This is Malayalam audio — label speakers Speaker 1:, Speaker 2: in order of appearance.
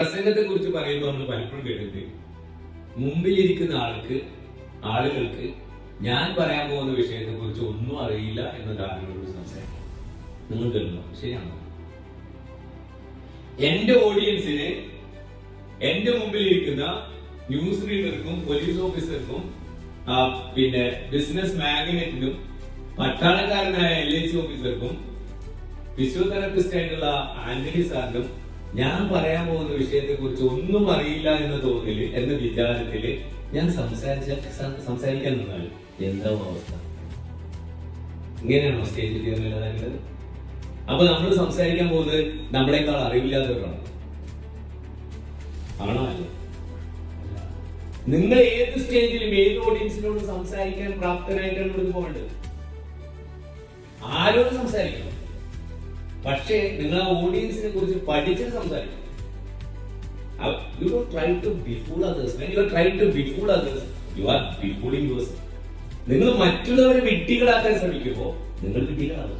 Speaker 1: പ്രസംഗത്തെ കുറിച്ച് പറയുമ്പോൾ നമ്മൾ പലപ്പോഴും കേട്ടിട്ട് മുമ്പിലിരിക്കുന്ന ആളുകൾക്ക് ഞാൻ പറയാൻ പോകുന്ന വിഷയത്തെ കുറിച്ച് ഒന്നും അറിയില്ല എന്ന ധാരണയോട് സംസാരിക്കും. നിങ്ങൾ കേൾക്കണം, ശരിയാണോ? എന്റെ ഓഡിയൻസിന് എന്റെ മുമ്പിലിരിക്കുന്ന ന്യൂസ് റീഡർക്കും പോലീസ് ഓഫീസർക്കും പിന്നെ ബിസിനസ് മാഗ്നറ്റിനും പട്ടാളക്കാരനായ LIC ഓഫീസർക്കും ഫിസിയോതെറാപ്പിസ്റ്റ് ആയിട്ടുള്ള ആന്റണി സാറിനും ഞാൻ പറയാൻ പോകുന്ന വിഷയത്തെ കുറിച്ച് ഒന്നും അറിയില്ല എന്ന തോന്നല് എന്ന വിചാരത്തില് ഞാൻ സംസാരിക്കാൻ നിന്നാൽ എന്താവും അവസ്ഥ? ഇങ്ങനെയാണോ സ്റ്റേജിൽ കയറുന്നത്? അപ്പൊ നമ്മൾ സംസാരിക്കാൻ പോകുന്നത് നമ്മളെക്കാൾ അറിവില്ലാത്തവരാണ്. ആണോ അല്ലേ? നിങ്ങൾ ഏത് സ്റ്റേജിലും ഏത് ഓഡിയൻസിനോട് സംസാരിക്കാൻ പ്രാപ്തനായിട്ടാണ് ഇവിടുന്ന് പോകേണ്ടത്. ആരോട് സംസാരിക്കണം, പക്ഷേ നിങ്ങൾ ആ ഓഡിയൻസിനെ കുറിച്ച് പഠിച്ചിട്ട് സംസാരിക്കണം. You don't try to befool others. When you are trying to befool others, you are befooling yourself. നിങ്ങൾ മറ്റുള്ളവരെ വിഡ്ഢികളാക്കാൻ ശ്രമിക്കുമ്പോൾ നിങ്ങൾ വിഡ്ഢികളാകും.